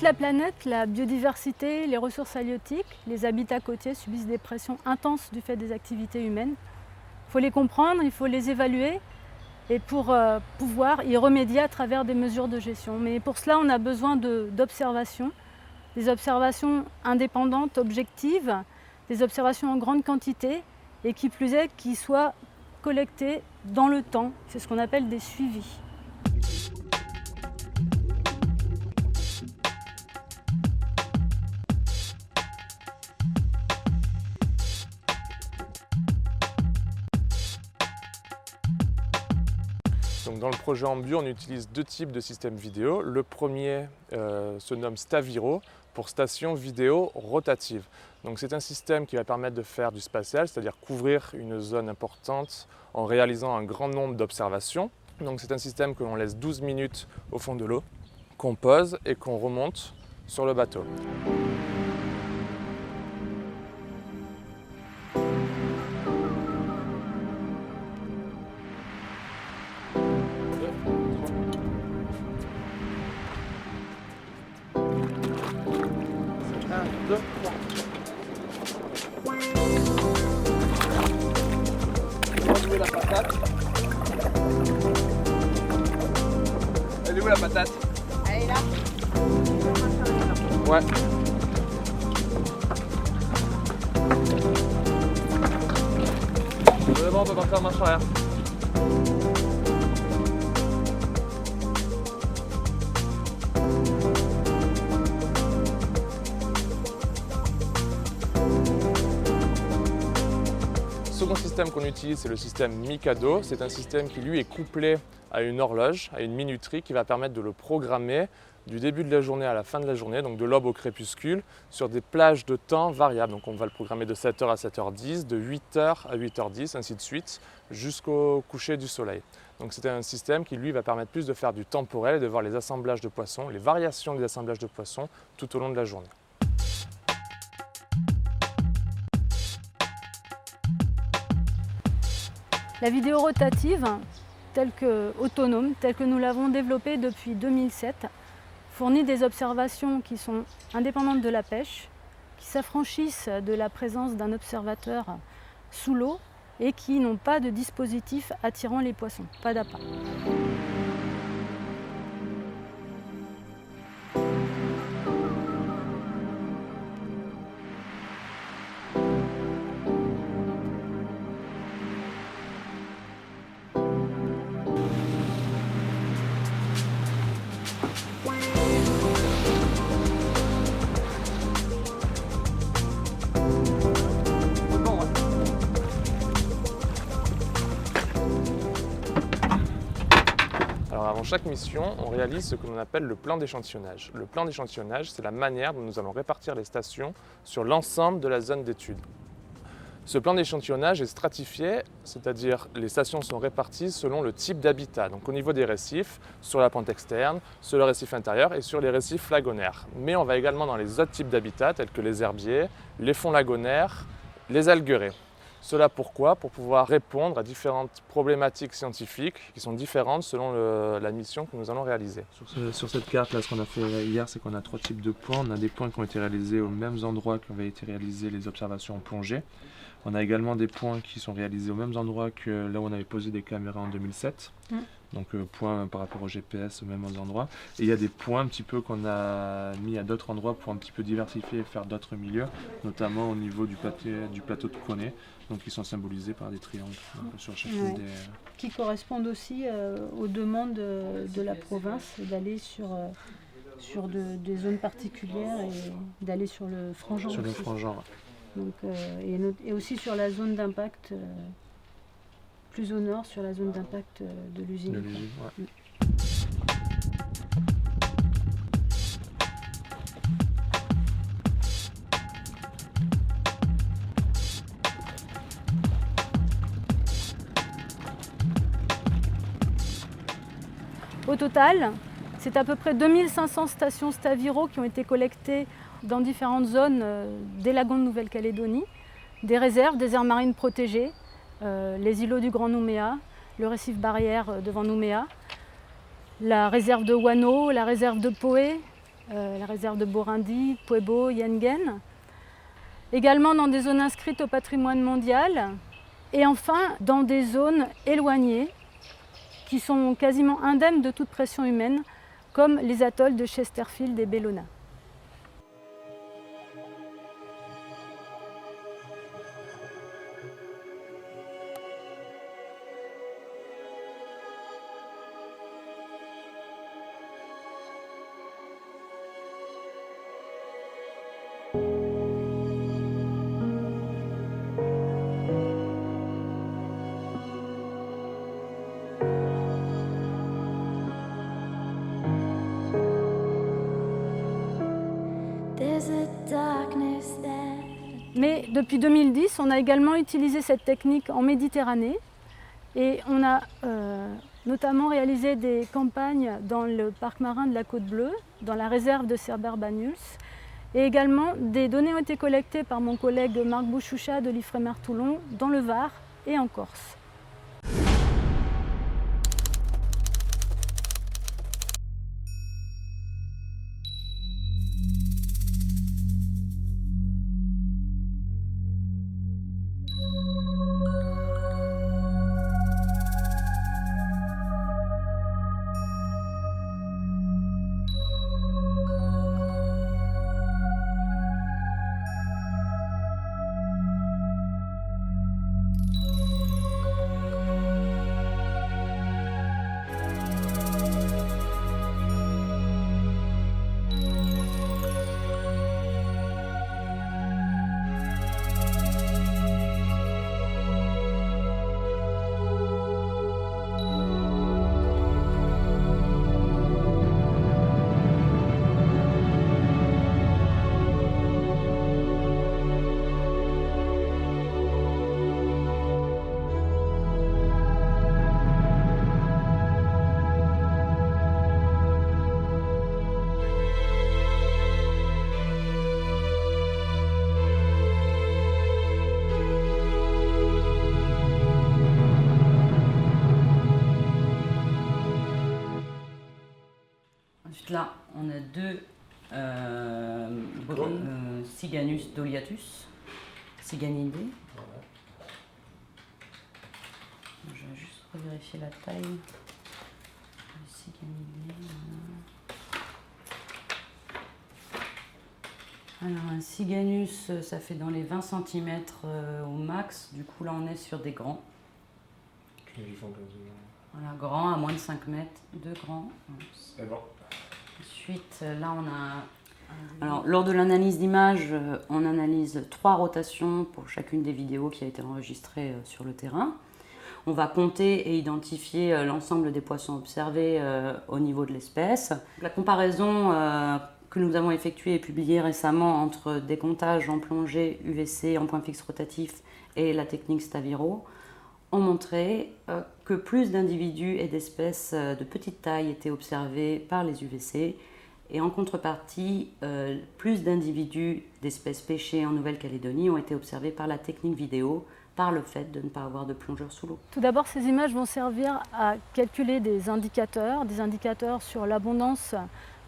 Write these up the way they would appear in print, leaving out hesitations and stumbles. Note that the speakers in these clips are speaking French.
la planète, la biodiversité, les ressources halieutiques, les habitats côtiers subissent des pressions intenses du fait des activités humaines. Il faut les comprendre, il faut les évaluer et pour pouvoir y remédier à travers des mesures de gestion. Mais pour cela, on a besoin d'observations, des observations indépendantes, objectives, des observations en grande quantité et qui plus est, qui soient collectées dans le temps. C'est ce qu'on appelle des suivis. Donc dans le projet Ambu, on utilise deux types de systèmes vidéo. Le premier se nomme Staviro pour station vidéo rotative. Donc c'est un système qui va permettre de faire du spatial, c'est-à-dire couvrir une zone importante en réalisant un grand nombre d'observations. Donc c'est un système que l'on laisse 12 minutes au fond de l'eau, qu'on pose et qu'on remonte sur le bateau. La patate. Elle est où la patate? Elle est là. Ouais. Devant, on peut partir en marche arrière. Le second système qu'on utilise, c'est le système Mikado. C'est un système qui lui est couplé à une horloge, à une minuterie qui va permettre de le programmer du début de la journée à la fin de la journée, donc de l'aube au crépuscule, sur des plages de temps variables. Donc on va le programmer de 7h à 7h10, de 8h à 8h10, ainsi de suite, jusqu'au coucher du soleil. Donc c'est un système qui lui va permettre plus de faire du temporel et de voir les assemblages de poissons, les variations des assemblages de poissons tout au long de la journée. La vidéo rotative, autonome, telle que nous l'avons développée depuis 2007, fournit des observations qui sont indépendantes de la pêche, qui s'affranchissent de la présence d'un observateur sous l'eau et qui n'ont pas de dispositif attirant les poissons, pas d'appât. Alors avant chaque mission, on réalise ce que l'on appelle le plan d'échantillonnage. Le plan d'échantillonnage, c'est la manière dont nous allons répartir les stations sur l'ensemble de la zone d'étude. Ce plan d'échantillonnage est stratifié, c'est-à-dire les stations sont réparties selon le type d'habitat. Donc au niveau des récifs, sur la pointe externe, sur le récif intérieur et sur les récifs lagonaires. Mais on va également dans les autres types d'habitats tels que les herbiers, les fonds lagonaires, les algueraies. Cela pourquoi? Pour pouvoir répondre à différentes problématiques scientifiques qui sont différentes selon la mission que nous allons réaliser. Sur cette carte, là, ce qu'on a fait hier, c'est qu'on a trois types de points. On a des points qui ont été réalisés aux mêmes endroits qu'avaient été réalisées les observations en plongée. On a également des points qui sont réalisés aux mêmes endroits que là où on avait posé des caméras en 2007. Donc points par rapport au GPS aux mêmes endroits. Et il y a des points un petit peu qu'on a mis à d'autres endroits pour un petit peu diversifier et faire d'autres milieux, notamment au niveau du plateau de Coné, donc qui sont symbolisés par des triangles sur chacune des... Qui correspondent aussi aux demandes de la province d'aller sur des zones particulières et d'aller sur le Frangeant. Sur le Frangeant, ouais. Donc, et aussi sur la zone d'impact, plus au nord, sur la zone d'impact de l'usine. De l'usine, ouais. Au total, c'est à peu près 2500 stations Staviro qui ont été collectées dans différentes zones des lagons de Nouvelle-Calédonie, des réserves, des aires marines protégées, les îlots du Grand Nouméa, le récif barrière devant Nouméa, la réserve de Wano, la réserve de Poé, la réserve de Borindi, Puebo, Yengen. Également dans des zones inscrites au patrimoine mondial. Et enfin, dans des zones éloignées qui sont quasiment indemnes de toute pression humaine, comme les atolls de Chesterfield et Bellona. Mais depuis 2010, on a également utilisé cette technique en Méditerranée et on a notamment réalisé des campagnes dans le parc marin de la Côte Bleue, dans la réserve de Cerbère-Banyuls. Et également, des données ont été collectées par mon collègue Marc Bouchoucha de l'Ifremer Toulon dans le Var et en Corse. Là, on a deux Siganus doliatus, Siganidés. Je vais juste revérifier la taille. Siganidés. Alors un Siganus, ça fait dans les 20 cm au max. Du coup là on est sur des grands. Voilà, grands à moins de 5 mètres, deux grands. C'est bon. Ensuite, là, on a... Alors, lors de l'analyse d'image, on analyse 3 rotations pour chacune des vidéos qui a été enregistrée sur le terrain. On va compter et identifier l'ensemble des poissons observés au niveau de l'espèce. La comparaison que nous avons effectuée et publiée récemment entre des comptages en plongée UVC en point fixe rotatif et la technique Staviro ont montré que plus d'individus et d'espèces de petite taille étaient observés par les UVC et en contrepartie, plus d'individus d'espèces pêchées en Nouvelle-Calédonie ont été observés par la technique vidéo par le fait de ne pas avoir de plongeurs sous l'eau. Tout d'abord, ces images vont servir à calculer des indicateurs sur l'abondance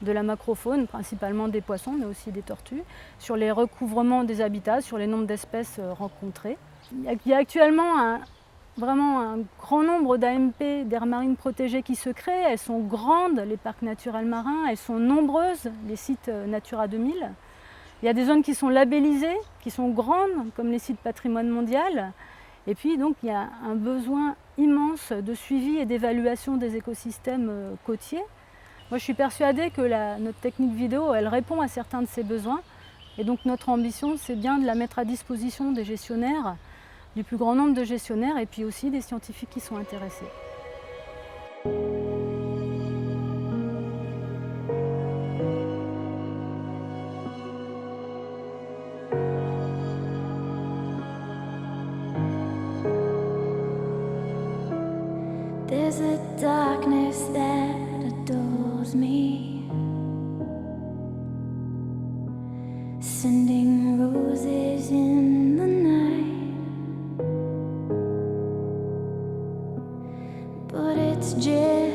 de la macrofaune, principalement des poissons, mais aussi des tortues, sur les recouvrements des habitats, sur les nombres d'espèces rencontrées. Il y a actuellement vraiment un grand nombre d'AMP, d'aires marines protégées qui se créent. Elles sont grandes, les parcs naturels marins, elles sont nombreuses, les sites Natura 2000. Il y a des zones qui sont labellisées, qui sont grandes, comme les sites patrimoine mondial. Et puis donc il y a un besoin immense de suivi et d'évaluation des écosystèmes côtiers. Moi je suis persuadée que notre technique vidéo, elle répond à certains de ces besoins. Et donc notre ambition, c'est bien de la mettre à disposition des gestionnaires, du plus grand nombre de gestionnaires et puis aussi des scientifiques qui sont intéressés. There's a darkness that adores me, sending roses in the night, but it's just